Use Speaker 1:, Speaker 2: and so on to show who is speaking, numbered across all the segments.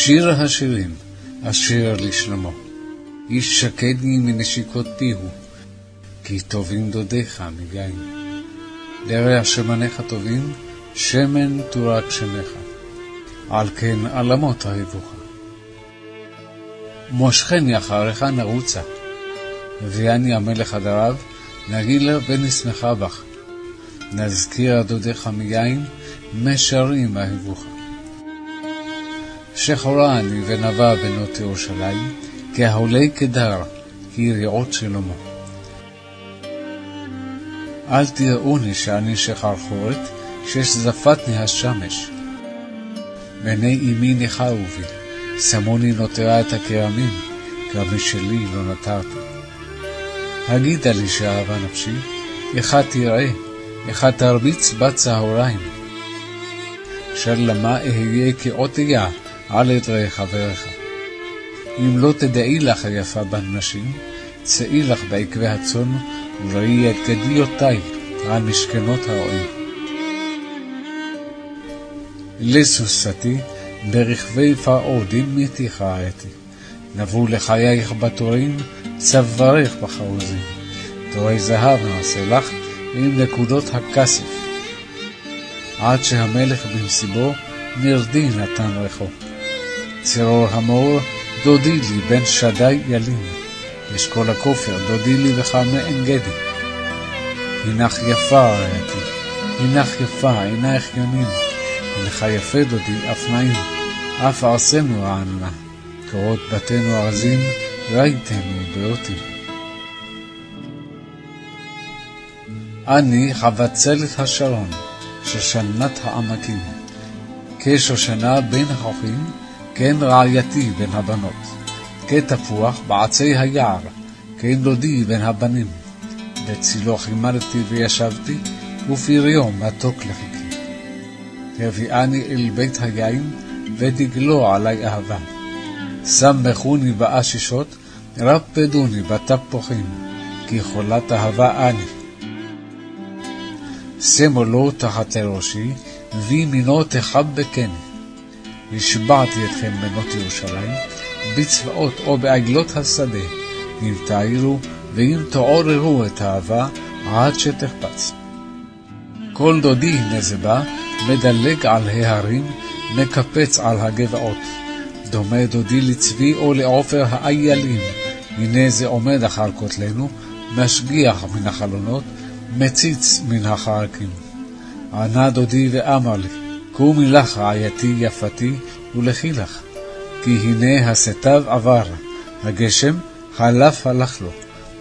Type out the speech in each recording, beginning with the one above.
Speaker 1: שיר השירים, השיר לשלמה. איש שקדני מנשיקות פיהו, כי טובים דודיך מגין. לרע שמניך טובים, שמן תורק שמך. על כן עלמות אהבוך. מושכני אחריך נרוצה, ואני המלך הדרב, נגילה ונשמחה בך. נזכיר דודיך מיין, משרים אהבוך. שחורה אני ונבא בנות ירושלים, כהולי כדר, כיריעות שלמה. אל תראוני שאני שחרחורת, שזפתני השמש. בני אמי ניחרו בי, שמוני נותרה את הכרמים, כרמי שלי לא נתרתי. הגידה לי שאהבה נפשי, איך תראה, איך תרביץ בצהריים. שלמה אהיה כאותיה על עדרי חברך. אם לא תדעי לך יפה בנשים, צאי לך בעקבי הצאן, וראי את גדיותיי על משכנות הרועים. לסוסתי, ברכבי פרעודים מתיחרתי. נבוא לחייך בתורים, צווארך בחרוזים. תורי זהב נעשה לך עם נקודות הכסף. עד שהמלך במסיבו, נרדי נתן ריחו. צרור המור, דודי לי בן שדי ילין. אשכול הכופר, דודי לי וחמה אין גדי. הנך יפה רעייתי, הנך יפה, עינייך יונים. הנך יפה דודי, אף נעים, אף ארסנו רעננה. קורות בתינו ארזים, ראיתנו באותים. אני חבצלת השרון, שושנת העמקים. כשושנה בין החוכים, כן רעייתי בין הבנות. כתפוח בעצי היער, כן דודי בין הבנים. בצילו חימדתי וישבתי, ופריום מתוק לחיכי. הביאני אל בית היין, ודגלו עלי אהבה. שמחוני באשישות, רפדוני בתפוחים, כי חולת אהבה אני. שמו לו תחת ראשי, וימינו תחבקני. השבעתי אתכם בנות ירושלים, בצבאות או בעגלות השדה, אם תעירו ואם תעוררו את האהבה עד שתחפץ. כל דודי נזבה, מדלג על ההרים, מקפץ על הגבעות. דומה דודי לצבי או לעופר האיילים, הנה זה עומד אחר כותלנו, משגיח מן החלונות, מציץ מן החרקים. ענה דודי ואמר לי, קומי לך רעייתי יפתי ולכי לך, כי הנה הסתיו עבר, הגשם חלף הלך לו,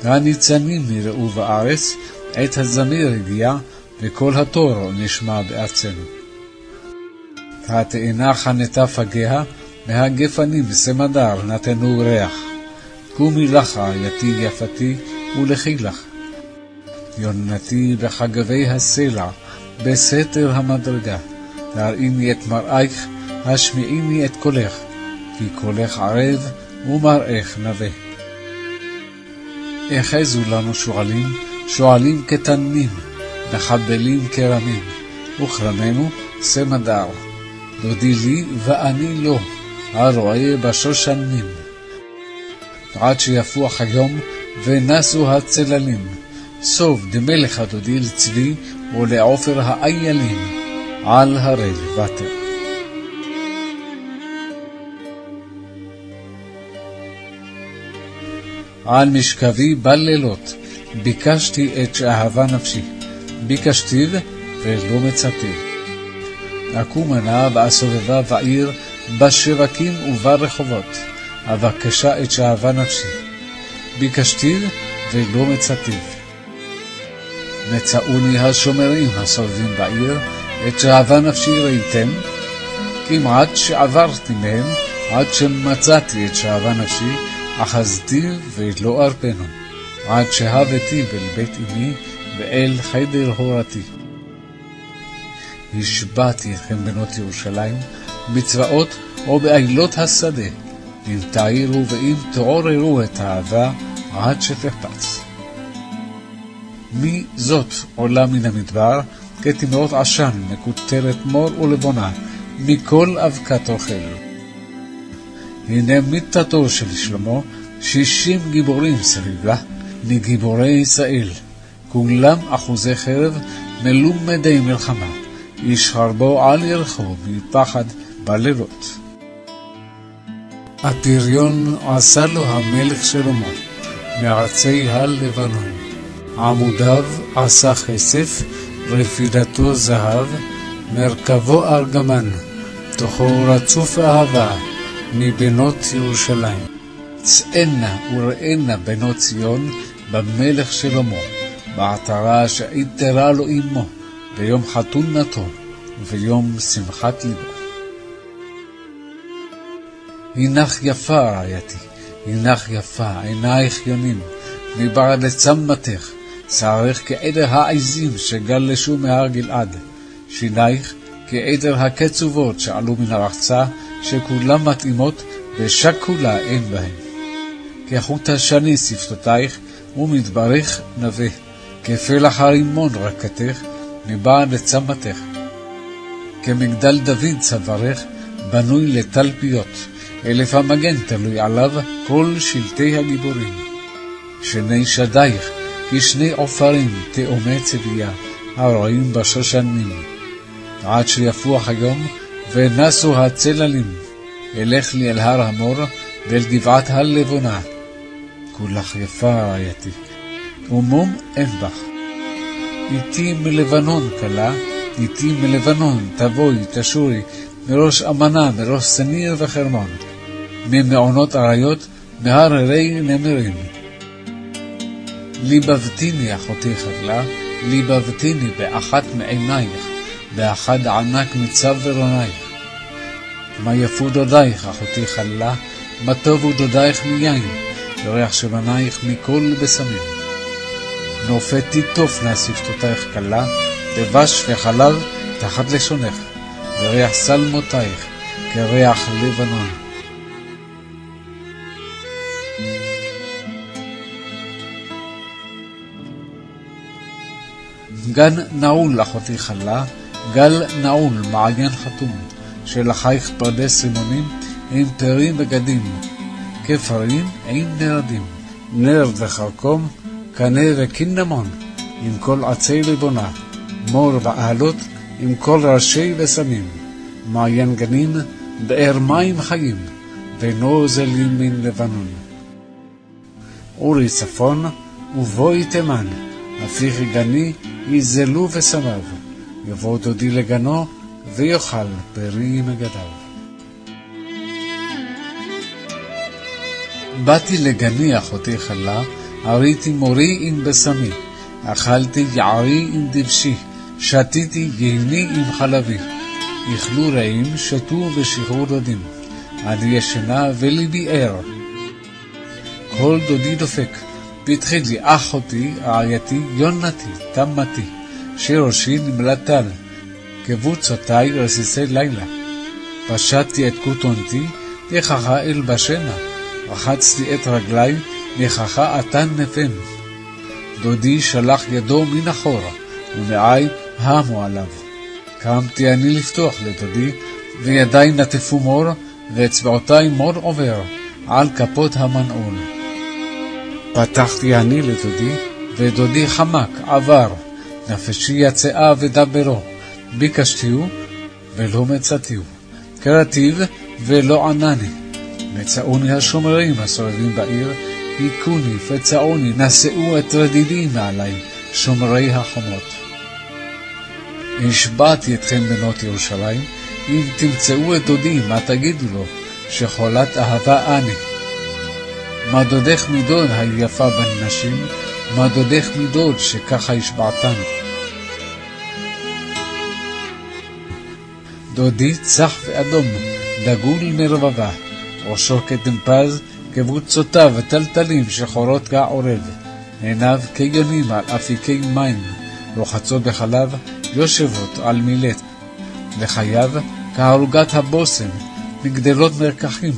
Speaker 1: והניצנים נראו בארץ, עת הזמיר הגיע, וכל התור נשמע בארצנו. התאנה חנתה פגיה, מהגפנים סמדר נתנו ריח. קומי לך רעייתי יפתי ולכי לך. יונתי בחגבי הסלע, בסתר המדרגה, תראיני את מראייך, השמיעיני את קולך, כי קולך ערב ומראייך נווה. החזו לנו שועלים, שועלים קטנים, מחבלים כרמים, וכרמנו סמדר. דודי לי ואני לא, הרועה בשושנים. עד שיפוח היום ונסו הצללים, סוף דמה לך דודי לצבי ולעופר האיילים, על הרי לבטר. על משכבי בלילות, ביקשתי את שאהבה נפשי, ביקשתיו ולא מצאתיו. אקום נא באסובבה בעיר, בשווקים וברחובות, אבקשה את שאהבה נפשי, ביקשתיו ולא מצאתיו. מצאוני השומרים הסובבים בעיר, את שאהבה נפשי ראיתם, כמעט שעברתי מהם, עד שמצאתי את שאהבה נפשי, אחזתי ולא ארפנו, עד שהבאתי אל בית אמי ואל חדר הורתי. השבעתי אתכם בנות ירושלים, בצבאות או בעגלות השדה, אם תעירו ואם תעוררו את האהבה עד שתחפץ. מי זאת עולה מן המדבר, כתמרות עשן, מקוטרת מור ולבונה, מכל אבקת אוכל. הנה מיטתו של שלמה, 60 גיבורים סביב לה, מגיבורי ישראל, כולם אחוזי חרב, מלומדי מלחמה, איש חרבו על ירחו מפחד בלילות. הפריון עשה לו המלך שלמה, מארצי הלבנון, עמודיו עשה כסף, רפידתו זהב, מרכבו ארגמן, תוכו רצוף אהבה, מבנות ירושלים. צאנה וראינה בנות ציון במלך שלמה, בעטרה שהתרה לו אמו, ביום חתונתו וביום שמחת ליבו. הנך יפה רעייתי, הנך יפה, עינייך יונים, מבעד לצמתך, שערך כעדר העזים שגלשו מהר גלעד, שינייך כעדר הקצובות שעלו מן הרחצה, שכולם מתאימות ושקולה אין בהן. כחוט השני שפתותייך ומדברך נווה, כפלח הרימון רקתך, מבעד לצמתך. כמגדל דוד צווארך, בנוי לתלפיות, 1000 המגן תלוי עליו כל שלטי הגיבורים. שני שדייך, כשני עופרים תאומי צבייה, הרועים בשושנים. עד שיפוח היום, ונסו הצללים, אלך לי אל הר המור, ואל גבעת הלבונה. כולך יפה רעייתי, ומום אין בך. איתי מלבנון קלה, איתי מלבנון תבואי תשורי, מראש אמנה, מראש סניר וחרמון, ממעונות אריות, מהררי נמרים. ליבבתיני אחותי חדלה, ליבבתיני באחת מעינייך, באחד ענק מצב ורונייך. מה יפו דודייך אחותי חדלה, מה טובו דודייך מיין, וריח שבנייך מכל בסמים. נופתי תופנה שפתותייך קלה, דבש וחלב תחת לשונך, וריח סלמותייך כריח לבנון. גן נעול אחותי חלה, גל נעול מעגן חתום, שלחייך פרדס רימונים עם פרים בגדים, כפרים עם נרדים, נרד וחרקום, קנה וקינמון, עם כל עצי לבונה, מור ועלות, עם כל ראשי וסמים, מעיין גנים, באר מים חיים, ונוזלים מן לבנון. אורי צפון ובואי תימן, הפיכי גני יזלו וסמיו, יבוא דודי לגנו ויאכל פרי מגדיו. באתי לגני אחותי חלה, הריתי מורי עם בסמי, אכלתי יערי עם דבשי, שתיתי ייני עם חלבי. איכלו רעים, שתו ושחררו דודים, אני ישנה וליבי ער. כל דודי דופק, פתחי לי אחותי, רעייתי, יונתי, תמתי, שראשי נמלטל, כבוצותיי רסיסי לילה. פשטתי את כותונתי, תכחה אל בשינה, רחצתי את רגלי, נכחה עתן נפם. דודי שלח ידו מן אחורה, ומעי המו עליו. קמתי אני לפתוח לדודי, וידיי נטפו מור, ואצבעותיי מור עובר, על כפות המנעול. פתחתי אני לדודי, ודודי חמק, עבר, נפשי יצאה ודברו, ביקשתיו ולא מצאתיו, קראתיו ולא ענני. מצאוני השומרים הסובבים בעיר, היכוני, פצעוני, נשאו את רדידי מעלי, שומרי החומות. השבעתי אתכם בנות ירושלים, אם תמצאו את דודי, מה תגידו לו? שחולת אהבה אני. מה דודך מדוד היפה בין נשים, מה דודך מדוד שככה השבעתן. דודי צח ואדום, דגול מרבבה, ראשו כדמפז, כבוצותיו וטלטלים שחורות כעורב, עיניו כיונים על אפיקי מים, רוחצות בחלב, יושבות על מילט, לחייו כהרוגת הבוסם, מגדלות מרקחים,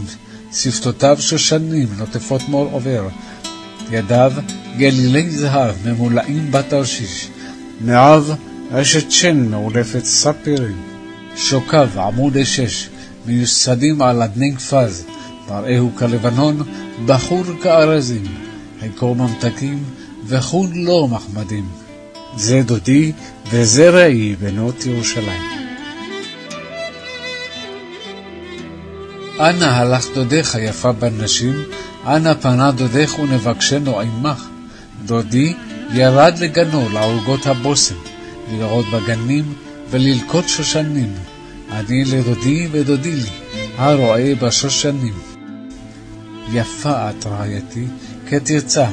Speaker 1: שפתותיו שושנים נוטפות מור עובר, ידיו גלילי זהב ממולאים בתרשיש, מעיו אשת שן מעולפת ספירים, שוקיו עמודי 6 מיוסדים על אדני כפז, מראהו כלבנון, בחור כארזים, חיקו ממתקים וכולו מחמדים. זה דודי וזה רעי בנות ירושלים. אנה הלך דודך יפה בנשים, אנה פנה דודך ונבקשנו עמך. דודי ירד לגנו לערוגות הבוסם, לראות בגנים וללקוט שושנים. אני לדודי ודודי לי, הרואה בשושנים. יפה את רעייתי, כתרצה,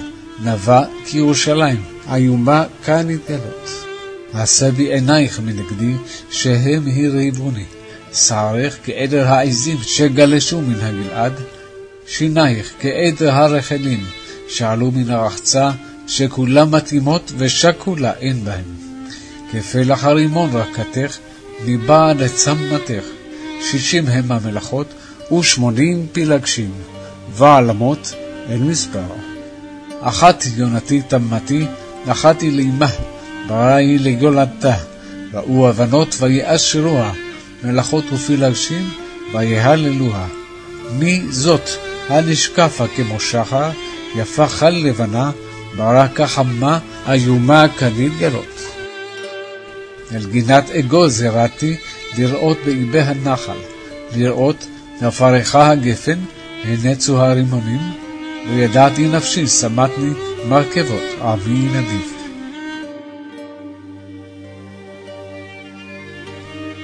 Speaker 1: נבע כירושלים, איומה כאן נתגלות. עשה בי עינייך מנגדי, שהם הרהיבוני. שערך כעדר העזים שגלשו מן הגלעד, שינייך כעדר הרחלים שעלו מן הרחצה, שכולם מתאימות ושקולה אין בהם. כפלח הרימון רקתך, מבעד צמתך, 60 הם המלאכות ו80 פילגשים, ועלמות אין מספר. אחת יונתי תמתי, אחת היא לאמה, ברא היא ליולדתה, ראו הבנות ויאשרוה, מלאכות ופילגשים ויהללוה. מי זאת הנשקפה כמו שחר, יפה חל לבנה, ברא כחמה, איומה כנתגלות. אל גינת אגוז הראתי, לראות באיבי הנחל, לראות נפרחה הגפן, הנצו הרימונים, וידעתי נפשי, שמתני מרכבות, עמי נדיב.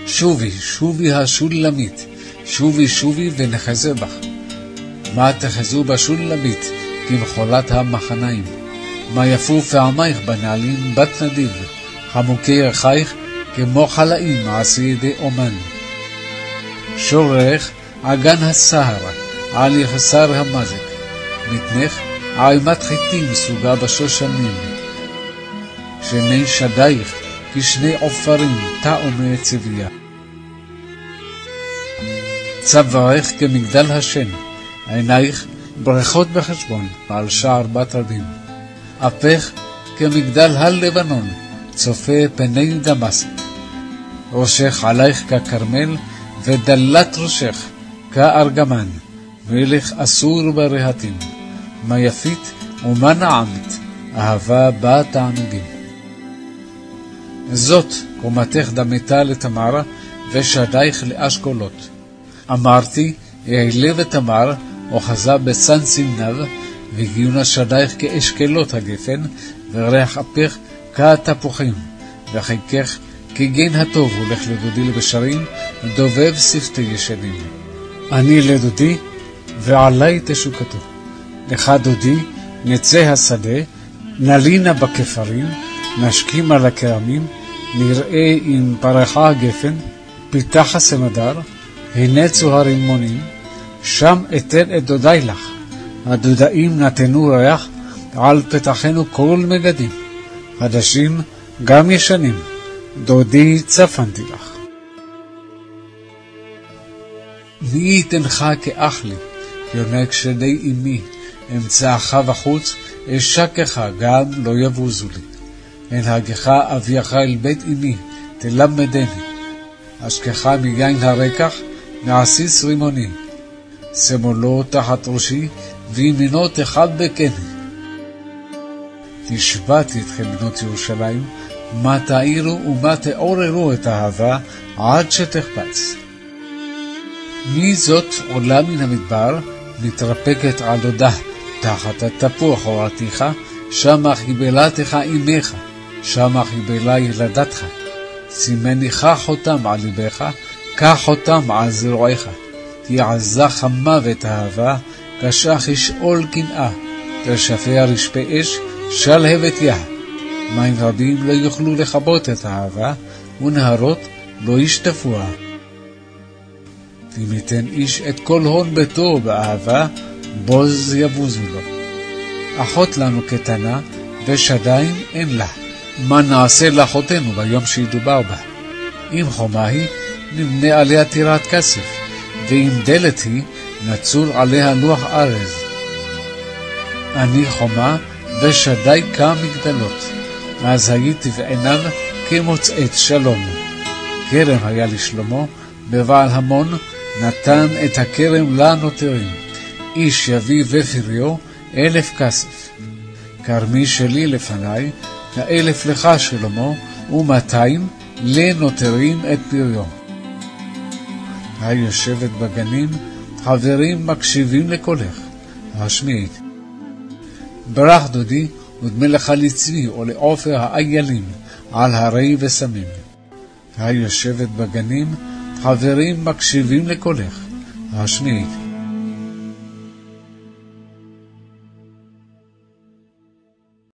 Speaker 1: שובי, שובי השולמית, שובי שובי ונחזה בך. מה תחזו בשולמית, כמחולת המחניים. מה יפו פעמייך בנעלים בת נדיב, חמוקי רחייך כמו חלאים מעשי ידי אומן. שורך עגן הסהר, על יחסר המזק, מתנך עימת חיטים סוגה בשושנים. שני שדייך כשני עופרים תאומי צביה. צווארך כמגדל השן, עינייך ברכות בחשבון על שער בת רבים. אפך כמגדל הלבנון, צופה פני דמשק. ראשך עלייך ככרמל, ודלת ראשך כארגמן, מלך אסור ברהטים. מה יפית ומה נעמת, אהבה בה תענוגים. זאת קומתך דמתה לתמר, ושדייך לאשכולות. אמרתי, יעלה ותמר, אוחזה בסן סמנב, וגיונה שדייך כאשכלות הגפן, וריח אפך כתפוחים, וחיקך כגן הטוב הולך לדודי לבשרים, דובב שפתי ישנים. אני לדודי, ועלי תשוקתו. לך דודי, נצא השדה, נלינה בכפרים, נשקים על הקרמים, נראה אם פרחה הגפן, פיתח הסמדר, הנצו הרימונים, שם אתן את דודי לך. הדודאים נתנו ריח, על פתחנו כל מגדים, חדשים גם ישנים, דודי צפנתי לך. מי יתנך כאח לי, יונק שדי אמי, אמצעך בחוץ, אשקך גם לא יבוזו לי. הנהגך אביך אל בית אמי, תלמדני. אשכך מיין הרקח, מעסיס רימוני. שמאלו תחת ראשי, וימינו תחבקני. תשבעתי אתכם בנות ירושלים, מה תאירו ומה תעוררו את האהבה עד שתחפץ. מי זאת עולה מן המדבר, מתרפקת על דודה, תחת התפוח הורתיך, שמה חיבלתך אמך, שמה חיבלה ילדתך. סימניך חותם על ליבך, כך חותם על זרועיך. כי עזה חמוות אהבה, קשח ישאול קנאה, תרשפיה רשפי אש, שלהבת יה. מים רבים לא יוכלו לכבות את האהבה, ונהרות לא ישטפוה. אם ייתן איש את כל הון ביתו באהבה, בוז יבוזו לו. אחות לנו קטנה, ושדיים אין לה. מה נעשה לאחותנו ביום שידובר בה? אם חומה היא, נבנה עליה טירת כסף, ואם דלת היא, נצור עליה לוח ארז. אני חומה, ושדי כמגדלות. אז הייתי בעיניו כמוצאת שלום. כרם היה לשלמה, בבעל המון נתן את הכרם לנותרים. איש יביא ופריו 1,000 כסף. כרמי שלי לפני, 1,000 לך שלמה, ו200 לנותרים את פריו. היושבת בגנים, חברים מקשיבים לקולך. השמיעית. ברך דודי, ודמה לך לצבי או לעופר האיילים, על הרי וסמים. היושבת בגנים, חברים מקשיבים לקולך. השמיעית.